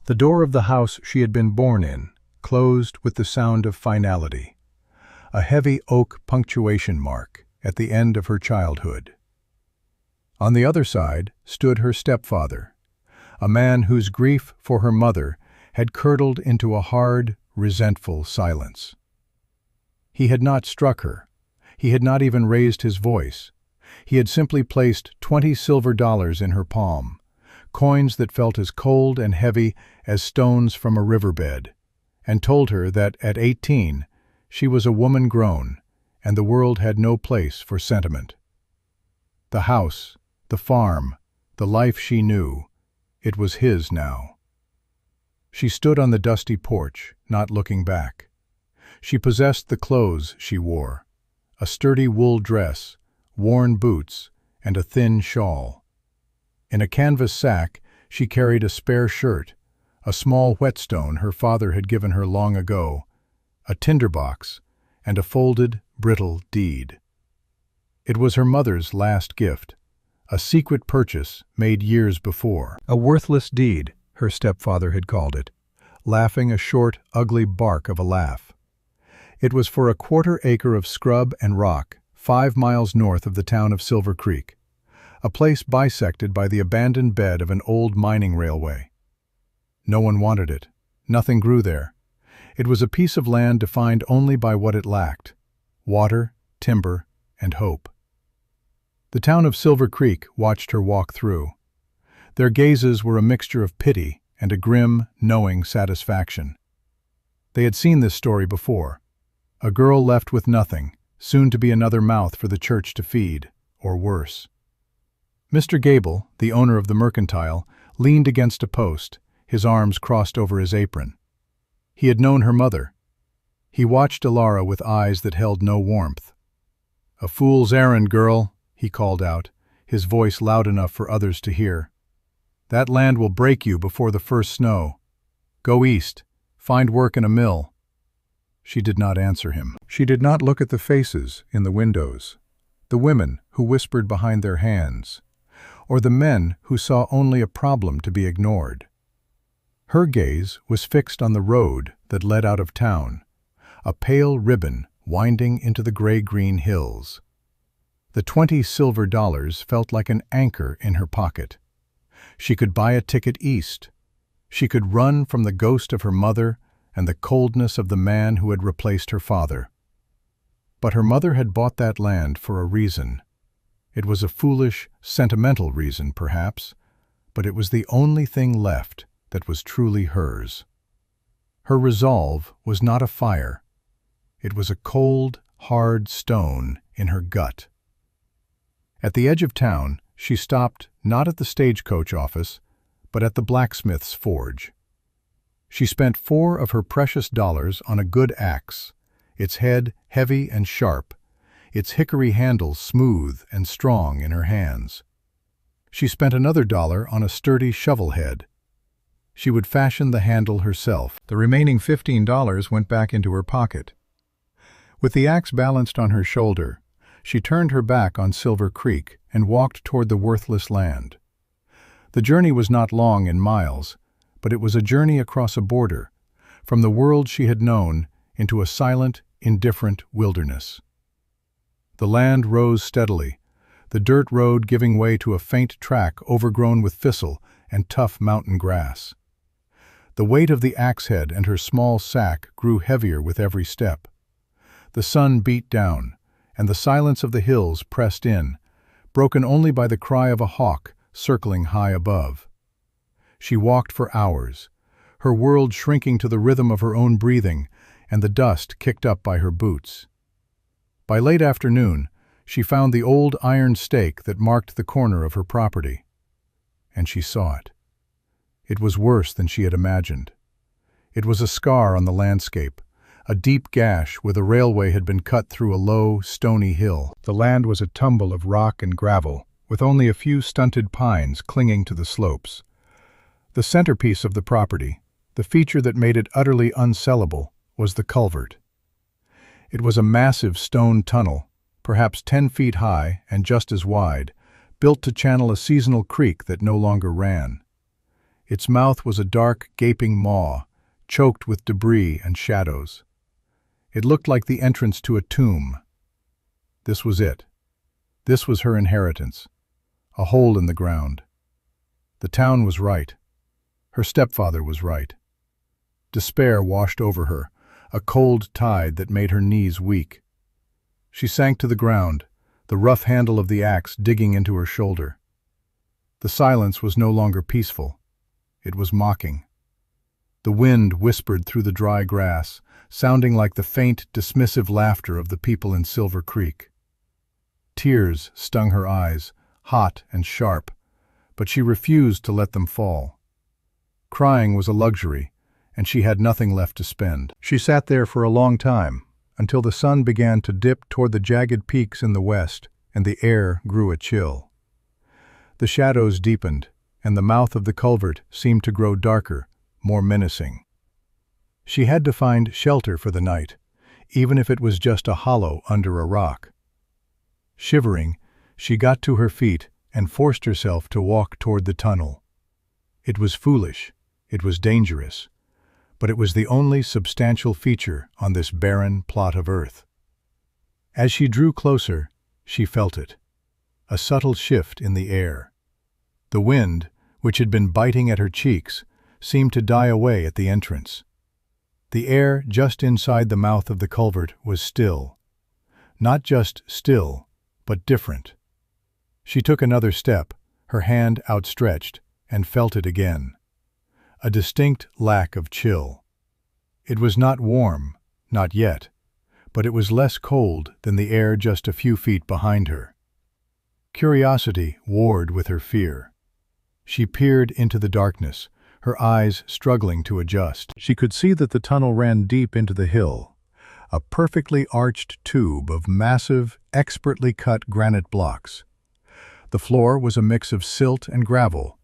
The door of the house she had been born in closed with the sound of finality, a heavy oak punctuation mark at the end of her childhood. On the other side stood her stepfather, a man whose grief for her mother had curdled into a hard, resentful silence. He had not struck her. He had not even raised his voice. He had simply placed 20 silver dollars in her palm, coins that felt as cold and heavy as stones from a riverbed, and told her that at 18 she was a woman grown, and the world had no place for sentiment. The house, the farm, the life she knew, it was his now. She stood on the dusty porch, not looking back. She possessed the clothes she wore, a sturdy wool dress, worn boots, and a thin shawl. In a canvas sack she carried a spare shirt, a small whetstone her father had given her long ago, a tinderbox, and a folded, brittle deed. It was her mother's last gift, a secret purchase made years before. A worthless deed, her stepfather had called it, laughing a short, ugly bark of a laugh. It was for a 1/4 acre of scrub and rock, 5 miles north of the town of Silver Creek, a place bisected by the abandoned bed of an old mining railway. No one wanted it. Nothing grew there. It was a piece of land defined only by what it lacked: water, timber, and hope. The town of Silver Creek watched her walk through. Their gazes were a mixture of pity and a grim, knowing satisfaction. They had seen this story before. A girl left with nothing, soon to be another mouth for the church to feed, or worse. Mr. Gable, the owner of the mercantile, leaned against a post, his arms crossed over his apron. He had known her mother. He watched Alara with eyes that held no warmth. "A fool's errand, girl," he called out, his voice loud enough for others to hear. "That land will break you before the first snow. Go east, find work in a mill." She did not answer him. She did not look at the faces in the windows, the women who whispered behind their hands, or the men who saw only a problem to be ignored. Her gaze was fixed on the road that led out of town, a pale ribbon winding into the gray-green hills. The 20 silver dollars felt like an anchor in her pocket. She could buy a ticket east. She could run from the ghost of her mother and the coldness of the man who had replaced her father. But her mother had bought that land for a reason. It was a foolish, sentimental reason, perhaps, but it was the only thing left that was truly hers. Her resolve was not a fire. It was a cold, hard stone in her gut. At the edge of town, she stopped not at the stagecoach office, but at the blacksmith's forge. She spent 4 of her precious dollars on a good axe, its head heavy and sharp, its hickory handle smooth and strong in her hands. She spent another $1 on a sturdy shovel head. She would fashion the handle herself. The remaining $15 went back into her pocket. With the axe balanced on her shoulder, she turned her back on Silver Creek and walked toward the worthless land. The journey was not long in miles, but it was a journey across a border, from the world she had known into a silent, indifferent wilderness. The land rose steadily, the dirt road giving way to a faint track overgrown with thistle and tough mountain grass. The weight of the axe head and her small sack grew heavier with every step. The sun beat down, and the silence of the hills pressed in, broken only by the cry of a hawk circling high above. She walked for hours, her world shrinking to the rhythm of her own breathing and the dust kicked up by her boots. By late afternoon, she found the old iron stake that marked the corner of her property. And she saw it. It was worse than she had imagined. It was a scar on the landscape, a deep gash where the railway had been cut through a low, stony hill. The land was a tumble of rock and gravel, with only a few stunted pines clinging to the slopes. The centerpiece of the property, the feature that made it utterly unsellable, was the culvert. It was a massive stone tunnel, perhaps 10 feet high and just as wide, built to channel a seasonal creek that no longer ran. Its mouth was a dark, gaping maw, choked with debris and shadows. It looked like the entrance to a tomb. This was it. This was her inheritance. A hole in the ground. The town was right. Her stepfather was right. Despair washed over her, a cold tide that made her knees weak. She sank to the ground, the rough handle of the axe digging into her shoulder. The silence was no longer peaceful. It was mocking. The wind whispered through the dry grass, sounding like the faint, dismissive laughter of the people in Silver Creek. Tears stung her eyes, hot and sharp, but she refused to let them fall. Crying was a luxury, and she had nothing left to spend. She sat there for a long time, until the sun began to dip toward the jagged peaks in the west, and the air grew a chill. The shadows deepened, and the mouth of the culvert seemed to grow darker, more menacing. She had to find shelter for the night, even if it was just a hollow under a rock. Shivering, she got to her feet and forced herself to walk toward the tunnel. It was foolish, it was dangerous, but it was the only substantial feature on this barren plot of earth. As she drew closer, she felt it, a subtle shift in the air. The wind, which had been biting at her cheeks, seemed to die away at the entrance. The air just inside the mouth of the culvert was still. Not just still, but different. She took another step, her hand outstretched, and felt it again. A distinct lack of chill. It was not warm, not yet, but it was less cold than the air just a few feet behind her. Curiosity warred with her fear. She peered into the darkness, her eyes struggling to adjust. She could see that the tunnel ran deep into the hill, a perfectly arched tube of massive, expertly cut granite blocks. The floor was a mix of silt and gravel,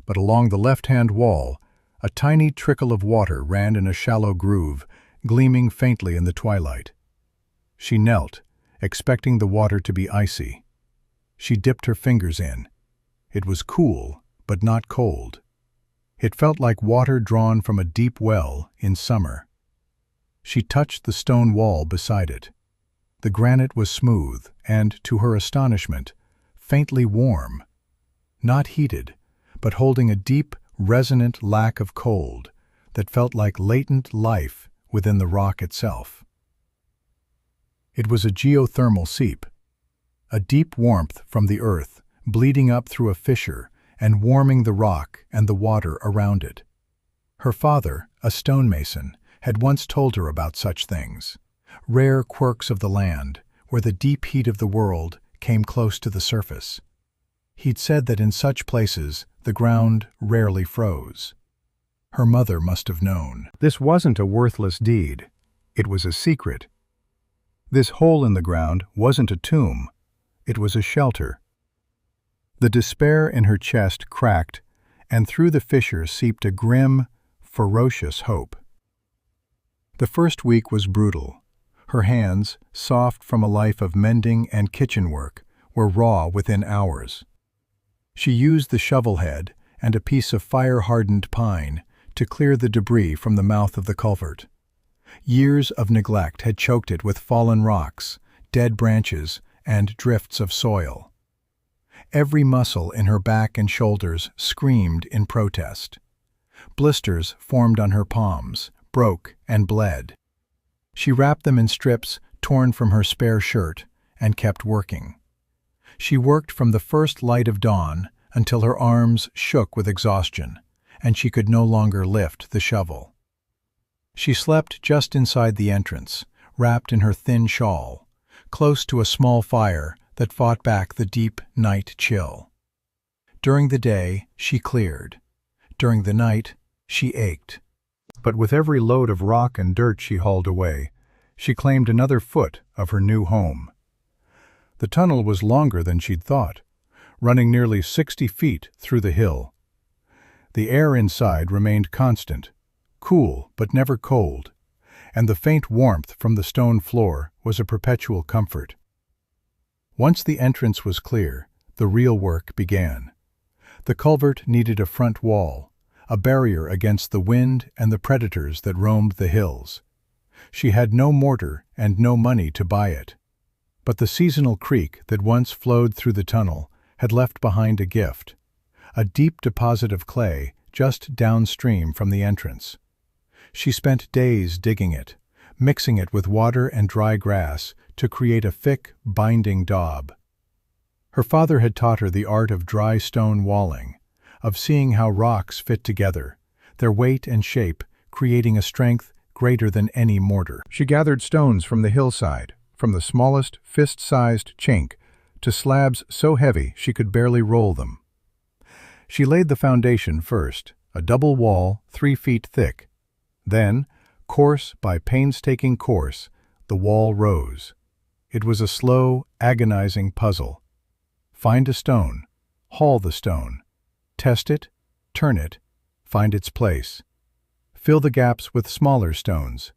but along the left-hand wall, a tiny trickle of water ran in a shallow groove, gleaming faintly in the twilight. She knelt, expecting the water to be icy. She dipped her fingers in. It was cool, but not cold. It felt like water drawn from a deep well in summer. She touched the stone wall beside it. The granite was smooth and, to her astonishment, faintly warm. Not heated, but holding a deep, resonant lack of cold that felt like latent life within the rock itself. It was a geothermal seep, a deep warmth from the earth bleeding up through a fissure and warming the rock and the water around it. Her father, a stonemason, had once told her about such things, rare quirks of the land, where the deep heat of the world came close to the surface. He'd said that in such places the ground rarely froze. Her mother must have known. This wasn't a worthless deed. It was a secret. This hole in the ground wasn't a tomb. It was a shelter. The despair in her chest cracked, and through the fissure seeped a grim, ferocious hope. The first week was brutal. Her hands, soft from a life of mending and kitchen work, were raw within hours. She used the shovel head and a piece of fire-hardened pine to clear the debris from the mouth of the culvert. Years of neglect had choked it with fallen rocks, dead branches, and drifts of soil. Every muscle in her back and shoulders screamed in protest. Blisters formed on her palms, broke and bled. She wrapped them in strips torn from her spare shirt and kept working. She worked from the first light of dawn until her arms shook with exhaustion, and she could no longer lift the shovel. She slept just inside the entrance, wrapped in her thin shawl, close to a small fire that fought back the deep night chill. During the day, she cleared. During the night, she ached. But with every load of rock and dirt she hauled away, she claimed another foot of her new home. The tunnel was longer than she'd thought, running nearly 60 feet through the hill. The air inside remained constant, cool but never cold, and the faint warmth from the stone floor was a perpetual comfort. Once the entrance was clear, the real work began. The culvert needed a front wall, a barrier against the wind and the predators that roamed the hills. She had no mortar and no money to buy it. But the seasonal creek that once flowed through the tunnel had left behind a gift, a deep deposit of clay just downstream from the entrance. She spent days digging it, mixing it with water and dry grass to create a thick, binding daub. Her father had taught her the art of dry stone walling, of seeing how rocks fit together, their weight and shape creating a strength greater than any mortar. She gathered stones from the hillside, from the smallest fist-sized chink to slabs so heavy she could barely roll them. She laid the foundation first, a double wall 3 feet thick. Then, course by painstaking course, the wall rose. It was a slow, agonizing puzzle. Find a stone, haul the stone, test it, turn it, find its place. Fill the gaps with smaller stones.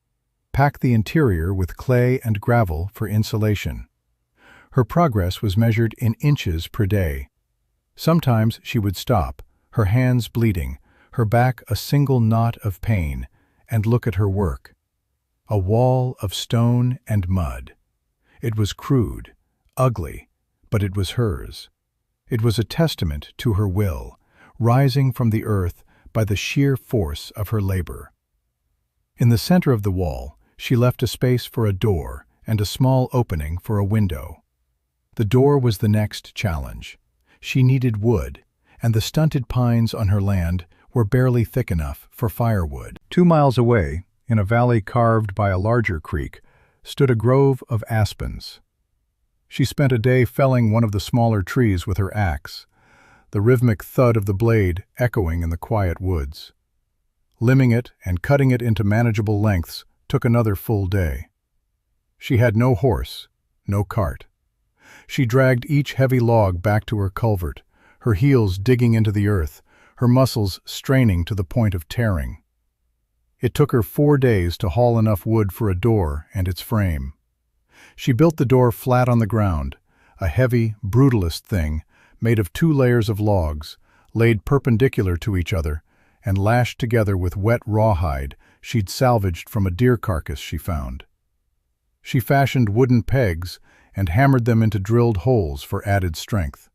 Pack the interior with clay and gravel for insulation. Her progress was measured in inches per day. Sometimes she would stop, her hands bleeding, her back a single knot of pain, and look at her work. A wall of stone and mud. It was crude, ugly, but it was hers. It was a testament to her will, rising from the earth by the sheer force of her labor. In the center of the wall, she left a space for a door and a small opening for a window. The door was the next challenge. She needed wood, and the stunted pines on her land were barely thick enough for firewood. 2 miles away, in a valley carved by a larger creek, stood a grove of aspens. She spent a day felling one of the smaller trees with her axe, the rhythmic thud of the blade echoing in the quiet woods. Limbing it and cutting it into manageable lengths took another full day. She had no horse, no cart. She dragged each heavy log back to her culvert, her heels digging into the earth, her muscles straining to the point of tearing. It took her 4 days to haul enough wood for a door and its frame. She built the door flat on the ground, a heavy, brutalist thing made of 2 layers of logs, laid perpendicular to each other, and lashed together with wet rawhide she'd salvaged from a deer carcass she found. She fashioned wooden pegs and hammered them into drilled holes for added strength.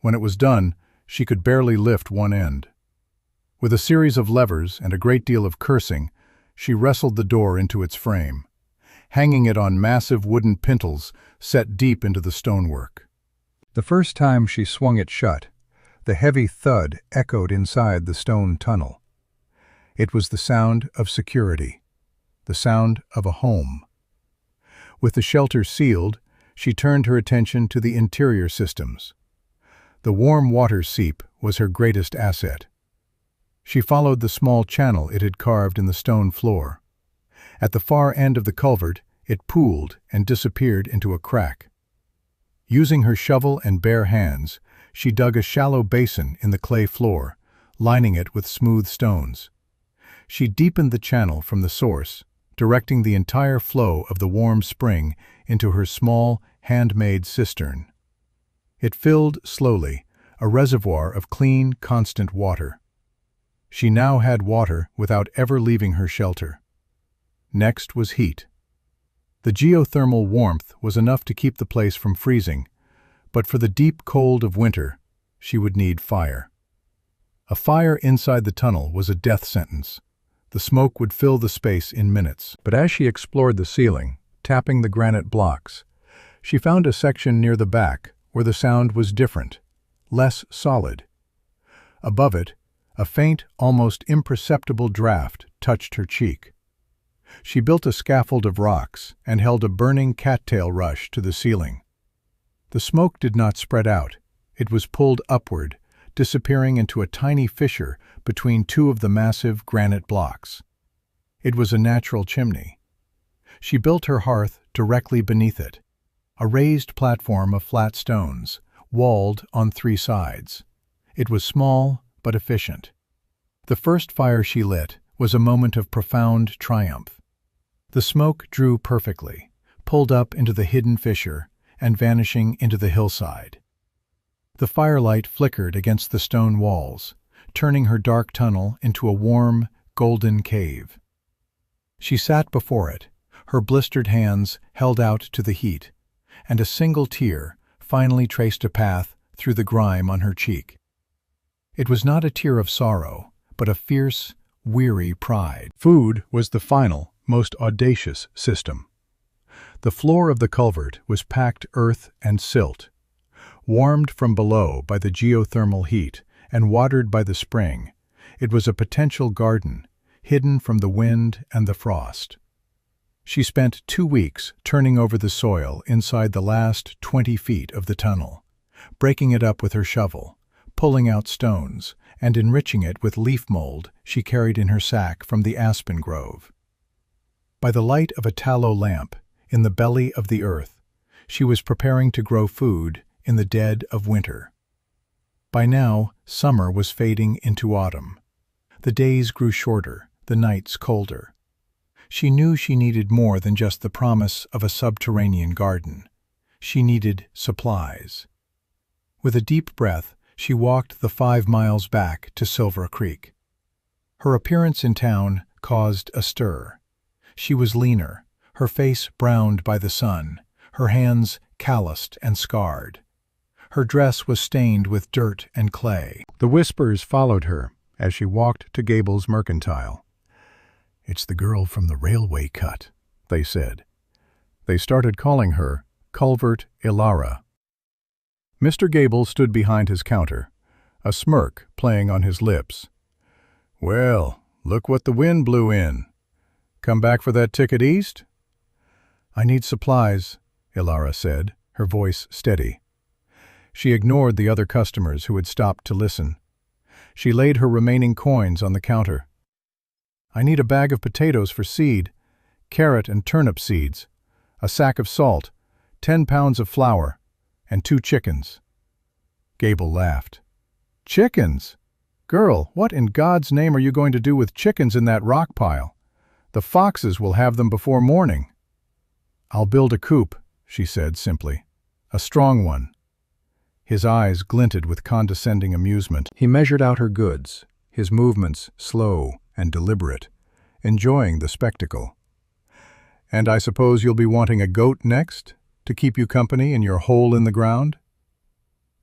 When it was done, she could barely lift one end. With a series of levers and a great deal of cursing, she wrestled the door into its frame, hanging it on massive wooden pintles set deep into the stonework. The first time she swung it shut, the heavy thud echoed inside the stone tunnel. It was the sound of security, the sound of a home. With the shelter sealed, she turned her attention to the interior systems. The warm water seep was her greatest asset. She followed the small channel it had carved in the stone floor. At the far end of the culvert, it pooled and disappeared into a crack. Using her shovel and bare hands, she dug a shallow basin in the clay floor, lining it with smooth stones. She deepened the channel from the source, directing the entire flow of the warm spring into her small, handmade cistern. It filled slowly, a reservoir of clean, constant water. She now had water without ever leaving her shelter. Next was heat. The geothermal warmth was enough to keep the place from freezing, but for the deep cold of winter, she would need fire. A fire inside the tunnel was a death sentence. The smoke would fill the space in minutes. But as she explored the ceiling, tapping the granite blocks, she found a section near the back where the sound was different, less solid. Above it, a faint, almost imperceptible draft touched her cheek. She built a scaffold of rocks and held a burning cattail rush to the ceiling. The smoke did not spread out. It was pulled upward, disappearing into a tiny fissure between 2 of the massive granite blocks. It was a natural chimney. She built her hearth directly beneath it, a raised platform of flat stones, walled on 3 sides. It was small but efficient. The first fire she lit was a moment of profound triumph. The smoke drew perfectly, pulled up into the hidden fissure, and vanishing into the hillside. The firelight flickered against the stone walls, turning her dark tunnel into a warm, golden cave. She sat before it, her blistered hands held out to the heat, and a single tear finally traced a path through the grime on her cheek. It was not a tear of sorrow, but a fierce, weary pride. Food was the final, most audacious system. The floor of the culvert was packed earth and silt, warmed from below by the geothermal heat and watered by the spring. It was a potential garden, hidden from the wind and the frost. She spent 2 weeks turning over the soil inside the last 20 feet of the tunnel, breaking it up with her shovel, pulling out stones, and enriching it with leaf mold she carried in her sack from the aspen grove. By the light of a tallow lamp, in the belly of the earth, she was preparing to grow food in the dead of winter. By now, summer was fading into autumn. The days grew shorter, the nights colder. She knew she needed more than just the promise of a subterranean garden. She needed supplies. With a deep breath, she walked the 5 miles back to Silver Creek. Her appearance in town caused a stir. She was leaner, her face browned by the sun, her hands calloused and scarred. Her dress was stained with dirt and clay. The whispers followed her as she walked to Gable's Mercantile. "It's the girl from the railway cut," they said. They started calling her Culvert Ilara. Mr. Gable stood behind his counter, a smirk playing on his lips. "Well, look what the wind blew in. Come back for that ticket east?" "I need supplies," Ilara said, her voice steady. She ignored the other customers who had stopped to listen. She laid her remaining coins on the counter. "I need a bag of potatoes for seed, carrot and turnip seeds, a sack of salt, 10 pounds of flour, and 2 chickens." Gable laughed. "Chickens? Girl, what in God's name are you going to do with chickens in that rock pile? The foxes will have them before morning." "I'll build a coop," she said simply. "A strong one." His eyes glinted with condescending amusement. He measured out her goods, his movements slow and deliberate, enjoying the spectacle. "And I suppose you'll be wanting a goat next, to keep you company in your hole in the ground?"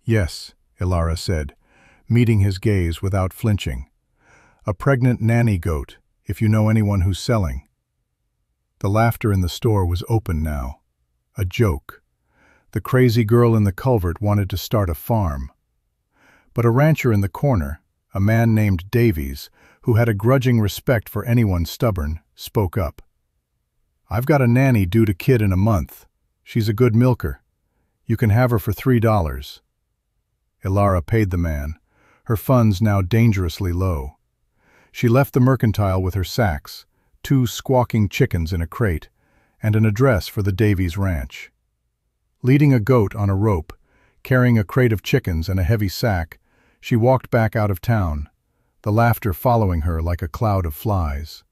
"Yes," Ilara said, meeting his gaze without flinching. "A pregnant nanny goat, if you know anyone who's selling." The laughter in the store was open now. A joke. The crazy girl in the culvert wanted to start a farm. But a rancher in the corner, a man named Davies, who had a grudging respect for anyone stubborn, spoke up. "I've got a nanny due to kid in a month. She's a good milker. You can have her for $3. Ilara paid the man, her funds now dangerously low. She left the mercantile with her sacks, 2 squawking chickens in a crate, and an address for the Davies Ranch. Leading a goat on a rope, carrying a crate of chickens and a heavy sack, she walked back out of town, the laughter following her like a cloud of flies.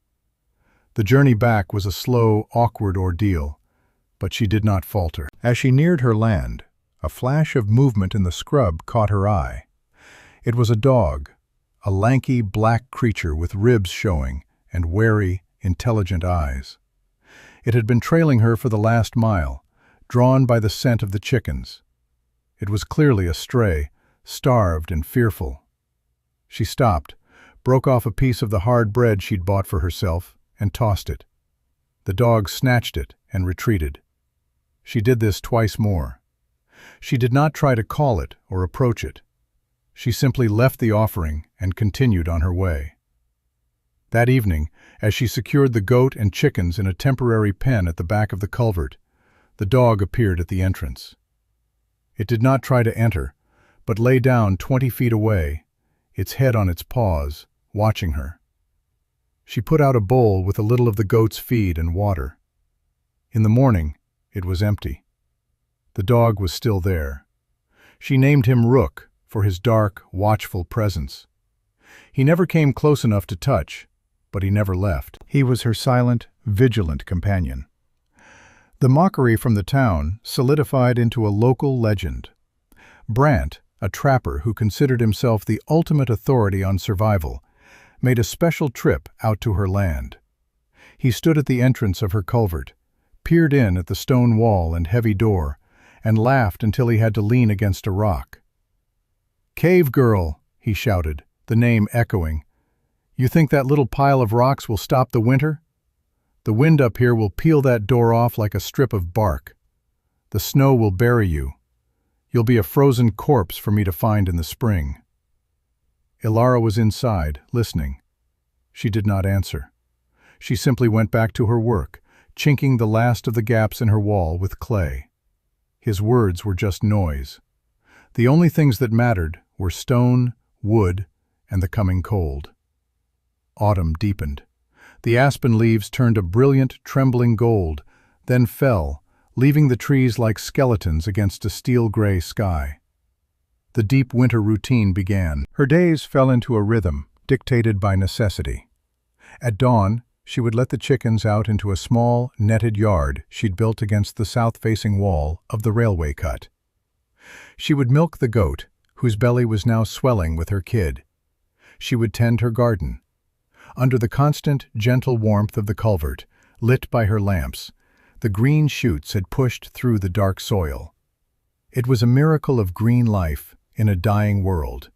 The journey back was a slow, awkward ordeal, but she did not falter. As she neared her land, a flash of movement in the scrub caught her eye. It was a dog, a lanky black creature with ribs showing and wary, intelligent eyes. It had been trailing her for the last mile, drawn by the scent of the chickens. It was clearly a stray, starved and fearful. She stopped, broke off a piece of the hard bread she'd bought for herself, and tossed it. The dog snatched it and retreated. She did this twice more. She did not try to call it or approach it. She simply left the offering and continued on her way. That evening, as she secured the goat and chickens in a temporary pen at the back of the culvert, the dog appeared at the entrance. It did not try to enter, but lay down 20 feet away, its head on its paws, watching her. She put out a bowl with a little of the goat's feed and water. In the morning, it was empty. The dog was still there. She named him Rook for his dark, watchful presence. He never came close enough to touch, but he never left. He was her silent, vigilant companion. The mockery from the town solidified into a local legend. Brant, a trapper who considered himself the ultimate authority on survival, made a special trip out to her land. He stood at the entrance of her culvert, peered in at the stone wall and heavy door, and laughed until he had to lean against a rock. "Cave girl," he shouted, the name echoing. "You think that little pile of rocks will stop the winter? The wind up here will peel that door off like a strip of bark. The snow will bury you. You'll be a frozen corpse for me to find in the spring." Ilara was inside, listening. She did not answer. She simply went back to her work, chinking the last of the gaps in her wall with clay. His words were just noise. The only things that mattered were stone, wood, and the coming cold. Autumn deepened. The aspen leaves turned a brilliant, trembling gold, then fell, leaving the trees like skeletons against a steel-gray sky. The deep winter routine began. Her days fell into a rhythm, dictated by necessity. At dawn, she would let the chickens out into a small, netted yard she'd built against the south-facing wall of the railway cut. She would milk the goat, whose belly was now swelling with her kid. She would tend her garden. Under the constant, gentle warmth of the culvert, lit by her lamps, the green shoots had pushed through the dark soil. It was a miracle of green life in a dying world.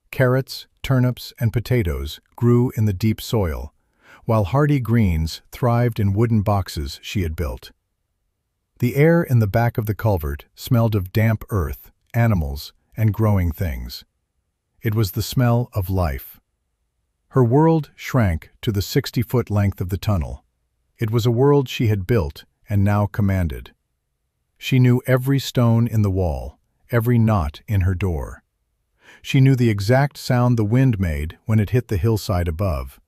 Carrots, turnips, and potatoes grew in the deep soil, while hardy greens thrived in wooden boxes she had built. The air in the back of the culvert smelled of damp earth, animals, and growing things. It was the smell of life. Her world shrank to the 60-foot length of the tunnel. It was a world she had built and now commanded. She knew every stone in the wall, every knot in her door. She knew the exact sound the wind made when it hit the hillside above,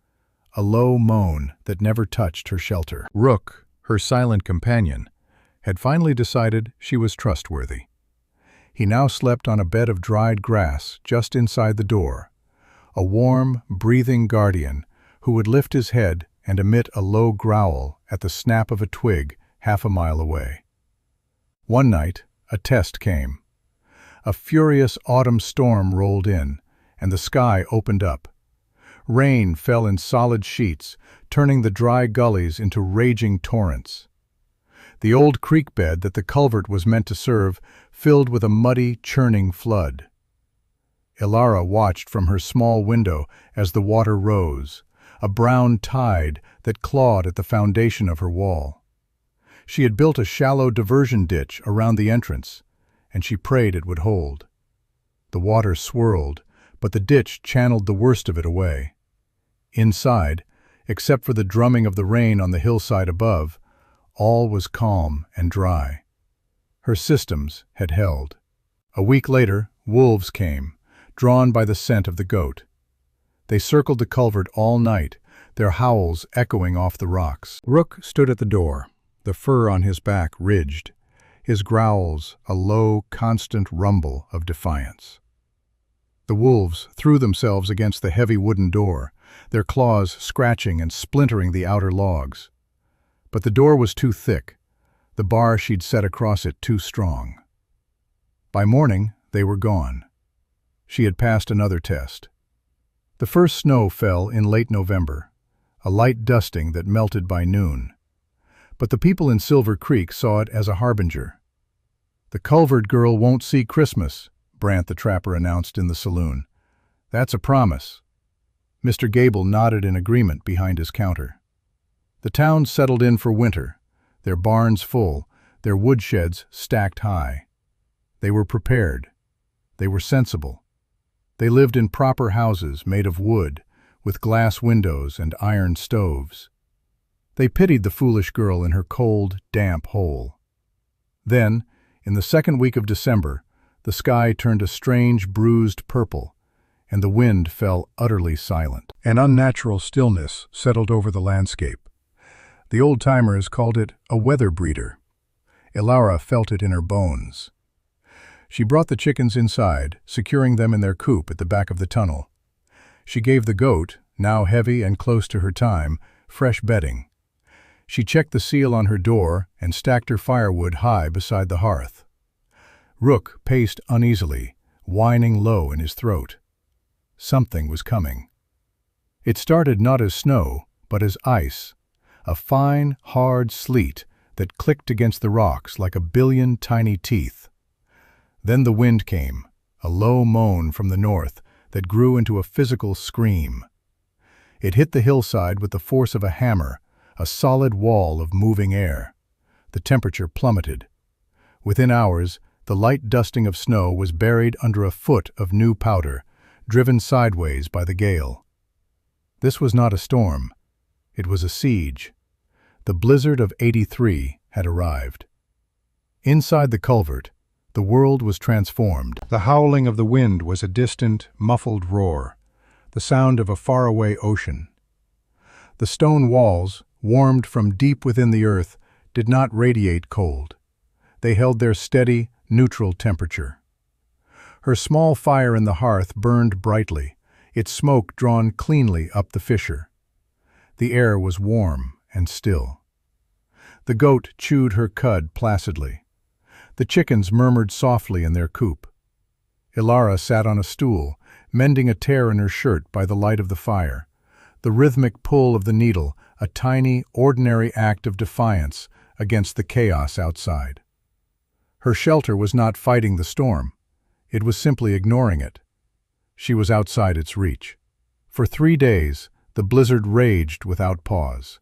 a low moan that never touched her shelter. Rook, her silent companion, had finally decided she was trustworthy. He now slept on a bed of dried grass just inside the door, a warm, breathing guardian who would lift his head and emit a low growl at the snap of a twig half a mile away. One night, a test came. A furious autumn storm rolled in, and the sky opened up. Rain fell in solid sheets, turning the dry gullies into raging torrents. The old creek bed that the culvert was meant to serve filled with a muddy, churning flood. Ilara watched from her small window as the water rose, a brown tide that clawed at the foundation of her wall. She had built a shallow diversion ditch around the entrance, and she prayed it would hold. The water swirled, but the ditch channeled the worst of it away. Inside, except for the drumming of the rain on the hillside above, all was calm and dry. Her systems had held. A week later, wolves came, drawn by the scent of the goat. They circled the culvert all night, their howls echoing off the rocks. Rook stood at the door, the fur on his back ridged, his growls a low, constant rumble of defiance. The wolves threw themselves against the heavy wooden door, their claws scratching and splintering the outer logs. But the door was too thick, the bar she'd set across it too strong. By morning, they were gone. She had passed another test. The first snow fell in late November, a light dusting that melted by noon. But the people in Silver Creek saw it as a harbinger. "The Culvert girl won't see Christmas," Brant the trapper announced in the saloon. "That's a promise." Mr. Gable nodded in agreement behind his counter. The town settled in for winter, their barns full, their woodsheds stacked high. They were prepared. They were sensible. They lived in proper houses made of wood, with glass windows and iron stoves. They pitied the foolish girl in her cold, damp hole. Then, in the second week of December, the sky turned a strange, bruised purple, and the wind fell utterly silent. An unnatural stillness settled over the landscape. The old-timers called it a weather breeder. Ilara felt it in her bones. She brought the chickens inside, securing them in their coop at the back of the tunnel. She gave the goat, now heavy and close to her time, fresh bedding. She checked the seal on her door and stacked her firewood high beside the hearth. Rook paced uneasily, whining low in his throat. Something was coming. It started not as snow, but as ice, a fine, hard sleet that clicked against the rocks like a billion tiny teeth. Then the wind came, a low moan from the north that grew into a physical scream. It hit the hillside with the force of a hammer, a solid wall of moving air. The temperature plummeted. Within hours, the light dusting of snow was buried under a foot of new powder, driven sideways by the gale. This was not a storm. It was a siege. The blizzard of '83 had arrived. Inside the culvert, the world was transformed. The howling of the wind was a distant, muffled roar, the sound of a faraway ocean. The stone walls, warmed from deep within the earth, did not radiate cold. They held their steady, neutral temperature. Her small fire in the hearth burned brightly, its smoke drawn cleanly up the fissure. The air was warm and still. The goat chewed her cud placidly. The chickens murmured softly in their coop. Ilara sat on a stool, mending a tear in her shirt by the light of the fire, the rhythmic pull of the needle a tiny, ordinary act of defiance against the chaos outside. Her shelter was not fighting the storm. It was simply ignoring it. She was outside its reach. For 3 days, the blizzard raged without pause.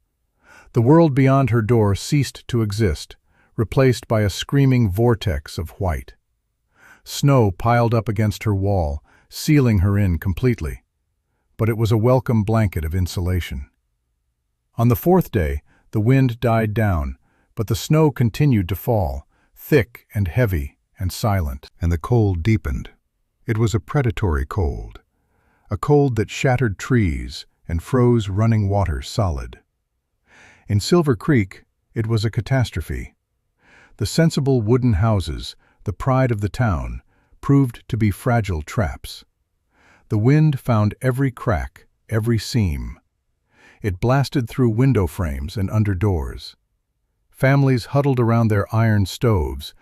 The world beyond her door ceased to exist, replaced by a screaming vortex of white. Snow piled up against her wall, sealing her in completely. But it was a welcome blanket of insulation. On the 4th day, the wind died down, but the snow continued to fall, thick and heavy and silent. And the cold deepened. It was a predatory cold, a cold that shattered trees and froze running water solid. In Silver Creek, it was a catastrophe. The sensible wooden houses, the pride of the town, proved to be fragile traps. The wind found every crack, every seam. It blasted through window frames and under doors. Families huddled around their iron stoves,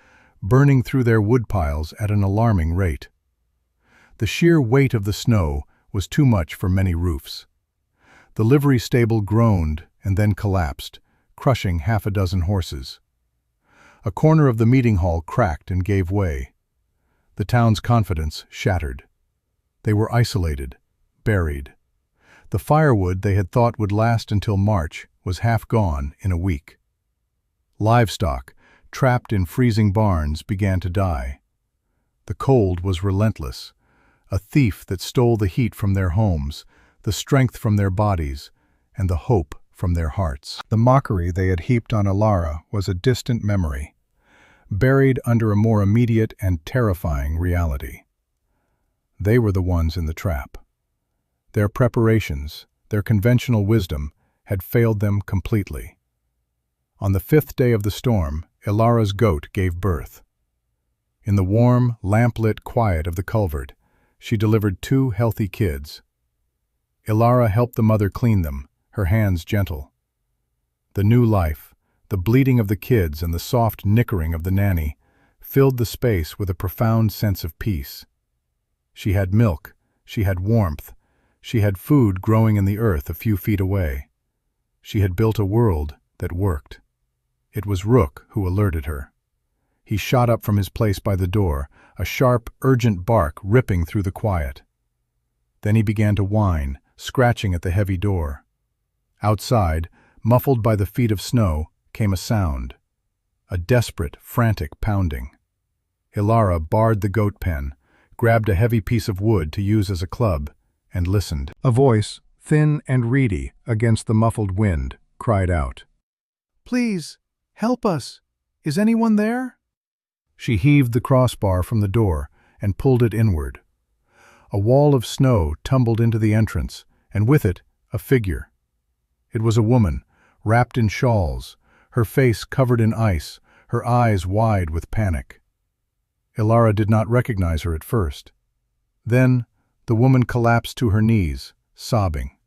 burning through their woodpiles at an alarming rate. The sheer weight of the snow was too much for many roofs. The livery stable groaned and then collapsed, crushing half a dozen horses. A corner of the meeting hall cracked and gave way. The town's confidence shattered. They were isolated, buried. The firewood they had thought would last until March was half gone in a week. Livestock, trapped in freezing barns, began to die. The cold was relentless, a thief that stole the heat from their homes, the strength from their bodies, and the hope from their hearts. The mockery they had heaped on Ilara was a distant memory, buried under a more immediate and terrifying reality. They were the ones in the trap. Their preparations, their conventional wisdom, had failed them completely. On the 5th day of the storm, Ilara's goat gave birth. In the warm, lamp-lit quiet of the culvert, she delivered 2 healthy kids. Ilara helped the mother clean them, her hands gentle. The new life, the bleating of the kids and the soft nickering of the nanny, filled the space with a profound sense of peace. She had milk, she had warmth, she had food growing in the earth a few feet away. She had built a world that worked. It was Rook who alerted her. He shot up from his place by the door, a sharp, urgent bark ripping through the quiet. Then he began to whine, scratching at the heavy door. Outside, muffled by the feet of snow, came a sound. A desperate, frantic pounding. Ilara barred the goat pen, grabbed a heavy piece of wood to use as a club, and listened. A voice, thin and reedy against the muffled wind, cried out, "Please, help us! Is anyone there?" She heaved the crossbar from the door and pulled it inward. A wall of snow tumbled into the entrance, and with it, a figure. It was a woman, wrapped in shawls, her face covered in ice, her eyes wide with panic. Ilara did not recognize her at first. Then, the woman collapsed to her knees, sobbing.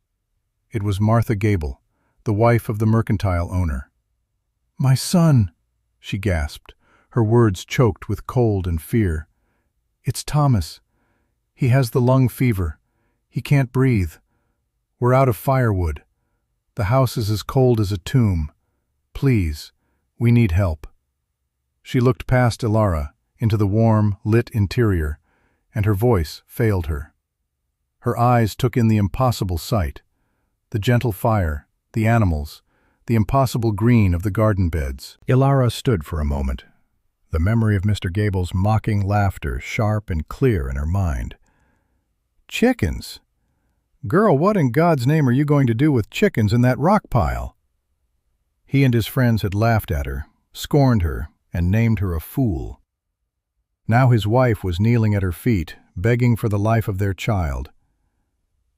It was Martha Gable, the wife of the mercantile owner. "My son," she gasped, her words choked with cold and fear. "It's Thomas. He has the lung fever. He can't breathe. We're out of firewood. The house is as cold as a tomb. Please, we need help." She looked past Ilara into the warm, lit interior, and her voice failed her. Her eyes took in the impossible sight: the gentle fire, the animals, the impossible green of the garden beds. Ilara stood for a moment, the memory of Mr. Gable's mocking laughter sharp and clear in her mind. "Chickens? Girl, what in God's name are you going to do with chickens in that rock pile?" He and his friends had laughed at her, scorned her, and named her a fool. Now his wife was kneeling at her feet, begging for the life of their child.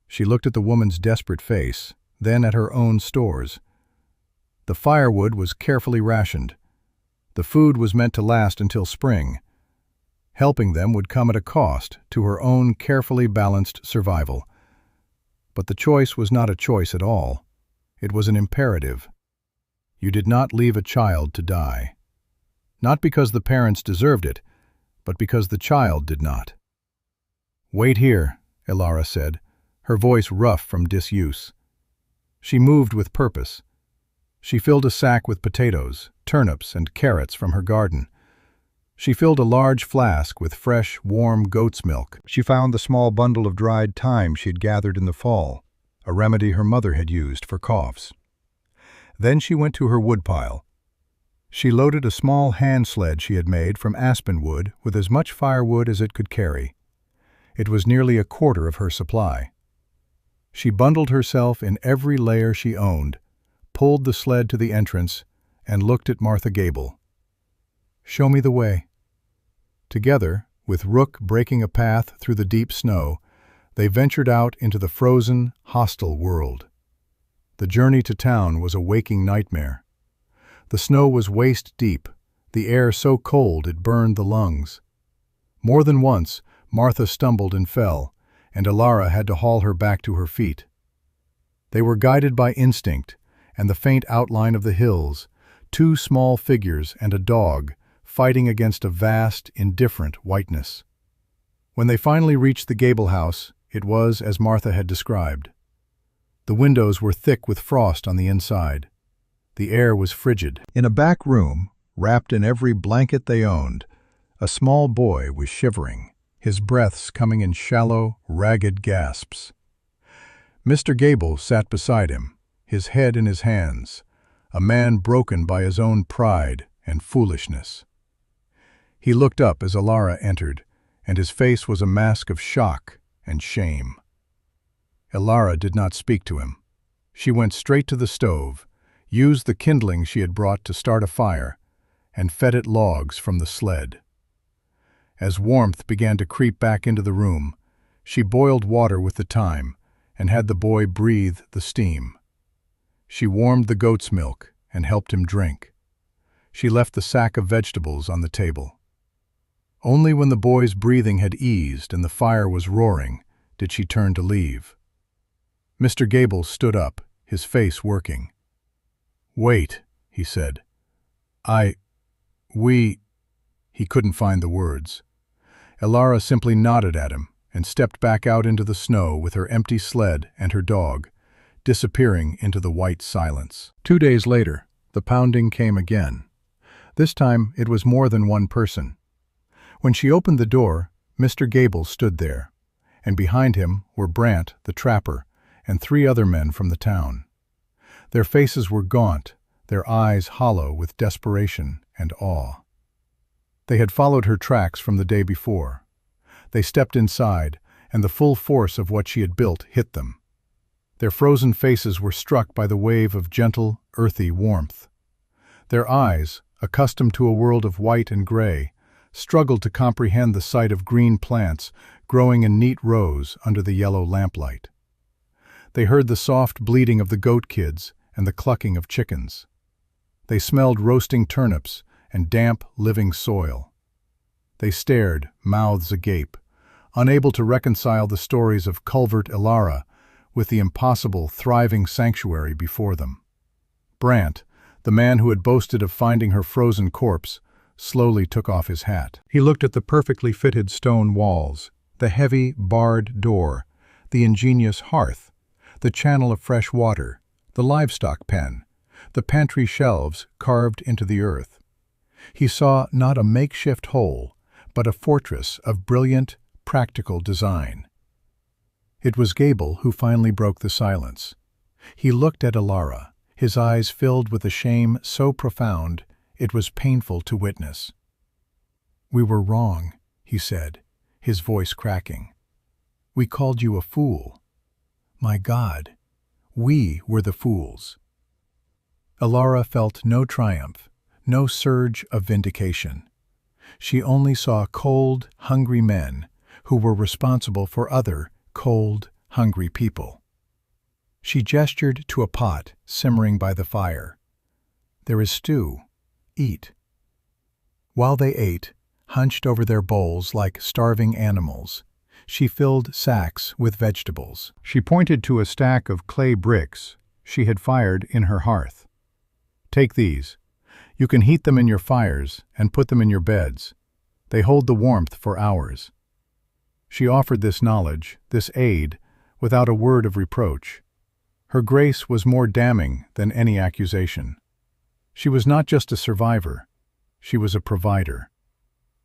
She looked at the woman's desperate face, then at her own stores. The firewood was carefully rationed. The food was meant to last until spring. Helping them would come at a cost to her own carefully balanced survival. But the choice was not a choice at all. It was an imperative. You did not leave a child to die. Not because the parents deserved it, but because the child did not. "Wait here," Ilara said, her voice rough from disuse. She moved with purpose. She filled a sack with potatoes, turnips, and carrots from her garden. She filled a large flask with fresh, warm goat's milk. She found the small bundle of dried thyme she had gathered in the fall, a remedy her mother had used for coughs. Then she went to her woodpile. She loaded a small hand sled she had made from aspen wood with as much firewood as it could carry. It was nearly a quarter of her supply. She bundled herself in every layer she owned, pulled the sled to the entrance, and looked at Martha Gable. "Show me the way." Together, with Rook breaking a path through the deep snow, they ventured out into the frozen, hostile world. The journey to town was a waking nightmare. The snow was waist-deep, the air so cold it burned the lungs. More than once, Martha stumbled and fell, and Ilara had to haul her back to her feet. They were guided by instinct and the faint outline of the hills, two small figures and a dog fighting against a vast, indifferent whiteness. When they finally reached the Gable house, it was as Martha had described. The windows were thick with frost on the inside. The air was frigid. In a back room, wrapped in every blanket they owned, a small boy was shivering, his breaths coming in shallow, ragged gasps. Mr. Gable sat beside him, his head in his hands, a man broken by his own pride and foolishness. He looked up as Ilara entered, and his face was a mask of shock and shame. Ilara did not speak to him. She went straight to the stove, used the kindling she had brought to start a fire, and fed it logs from the sled. As warmth began to creep back into the room, she boiled water with the thyme and had the boy breathe the steam. She warmed the goat's milk and helped him drink. She left the sack of vegetables on the table. Only when the boy's breathing had eased and the fire was roaring did she turn to leave. Mr. Gable stood up, his face working. "Wait," he said. We—" He couldn't find the words. Ilara simply nodded at him and stepped back out into the snow with her empty sled and her dog, disappearing into the white silence. 2 days later, the pounding came again. This time it was more than one person. When she opened the door, Mr. Gable stood there, and behind him were Brant, the trapper, and 3 other men from the town. Their faces were gaunt, their eyes hollow with desperation and awe. They had followed her tracks from the day before. They stepped inside, and the full force of what she had built hit them. Their frozen faces were struck by the wave of gentle, earthy warmth. Their eyes, accustomed to a world of white and gray, struggled to comprehend the sight of green plants growing in neat rows under the yellow lamplight. They heard the soft bleating of the goat kids and the clucking of chickens. They smelled roasting turnips and damp, living soil. They stared, mouths agape, unable to reconcile the stories of Culvert Ilara with the impossible, thriving sanctuary before them. Brant, the man who had boasted of finding her frozen corpse, slowly took off his hat. He looked at the perfectly fitted stone walls, the heavy, barred door, the ingenious hearth, the channel of fresh water, the livestock pen, the pantry shelves carved into the earth. He saw not a makeshift hole, but a fortress of brilliant, practical design. It was Gable who finally broke the silence. He looked at Elara, his eyes filled with a shame so profound it was painful to witness. "We were wrong," he said, his voice cracking. "We called you a fool. My God, we were the fools." Elara felt no triumph, no surge of vindication. She only saw cold, hungry men who were responsible for other cold, hungry people. She gestured to a pot simmering by the fire. "There is stew. Eat." While they ate, hunched over their bowls like starving animals, she filled sacks with vegetables. She pointed to a stack of clay bricks she had fired in her hearth. "Take these. You can heat them in your fires and put them in your beds. They hold the warmth for hours." She offered this knowledge, this aid, without a word of reproach. Her grace was more damning than any accusation. She was not just a survivor, she was a provider.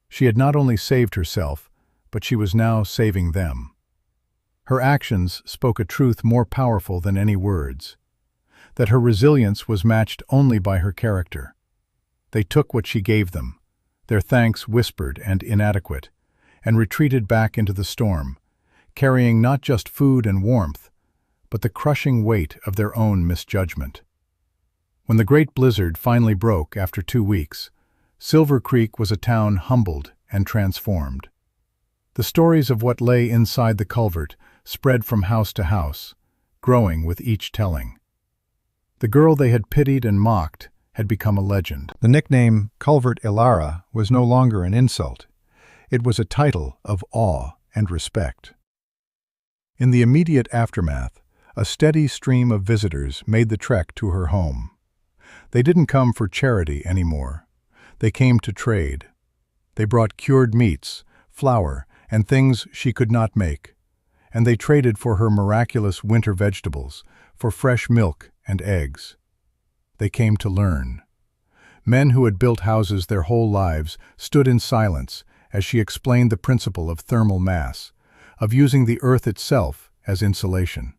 She had not only saved herself, but she was now saving them. Her actions spoke a truth more powerful than any words, that her resilience was matched only by her character. They took what she gave them, their thanks whispered and inadequate, and retreated back into the storm, carrying not just food and warmth, but the crushing weight of their own misjudgment. When the great blizzard finally broke after 2 weeks, Silver Creek was a town humbled and transformed. The stories of what lay inside the culvert spread from house to house, growing with each telling. The girl they had pitied and mocked had become a legend. The nickname Culvert Elara was no longer an insult. It was a title of awe and respect. In the immediate aftermath, a steady stream of visitors made the trek to her home. They didn't come for charity anymore. They came to trade. They brought cured meats, flour, and things she could not make, and they traded for her miraculous winter vegetables, for fresh milk and eggs. They came to learn. Men who had built houses their whole lives stood in silence as she explained the principle of thermal mass, of using the earth itself as insulation.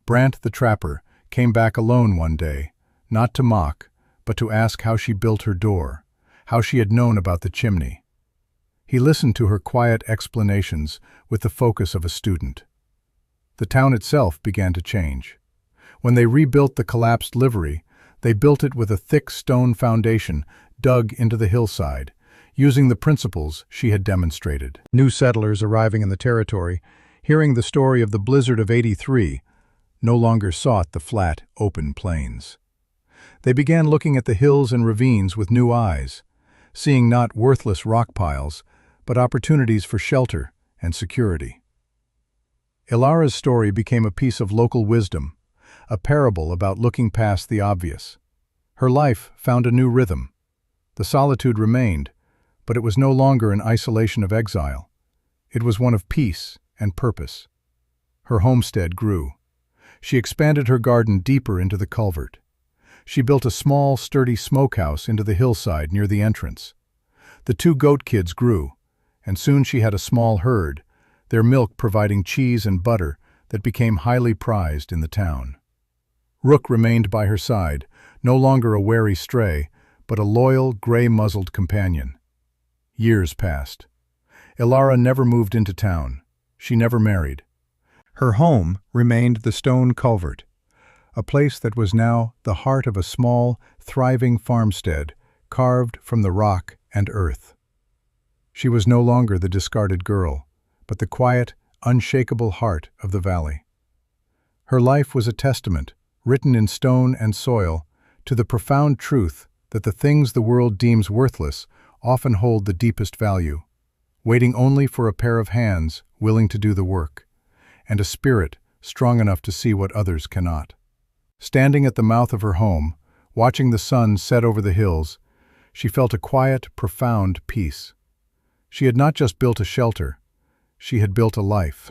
Brant the trapper came back alone one day, not to mock, but to ask how she built her door, how she had known about the chimney. He listened to her quiet explanations with the focus of a student. The town itself began to change. When they rebuilt the collapsed livery, they built it with a thick stone foundation dug into the hillside, using the principles she had demonstrated. New settlers arriving in the territory, hearing the story of the blizzard of '83, no longer sought the flat, open plains. They began looking at the hills and ravines with new eyes, seeing not worthless rock piles, but opportunities for shelter and security. Elara's story became a piece of local wisdom, a parable about looking past the obvious. Her life found a new rhythm. The solitude remained, but it was no longer an isolation of exile. It was one of peace and purpose. Her homestead grew. She expanded her garden deeper into the culvert. She built a small, sturdy smokehouse into the hillside near the entrance. The 2 goat kids grew, and soon she had a small herd, their milk providing cheese and butter that became highly prized in the town. Rook remained by her side, no longer a wary stray, but a loyal, gray-muzzled companion. Years passed. Elara never moved into town. She never married. Her home remained the stone culvert, a place that was now the heart of a small, thriving farmstead carved from the rock and earth. She was no longer the discarded girl, but the quiet, unshakable heart of the valley. Her life was a testament, written in stone and soil, to the profound truth that the things the world deems worthless often hold the deepest value, waiting only for a pair of hands willing to do the work, and a spirit strong enough to see what others cannot. Standing at the mouth of her home, watching the sun set over the hills, she felt a quiet, profound peace. She had not just built a shelter, She had built a life.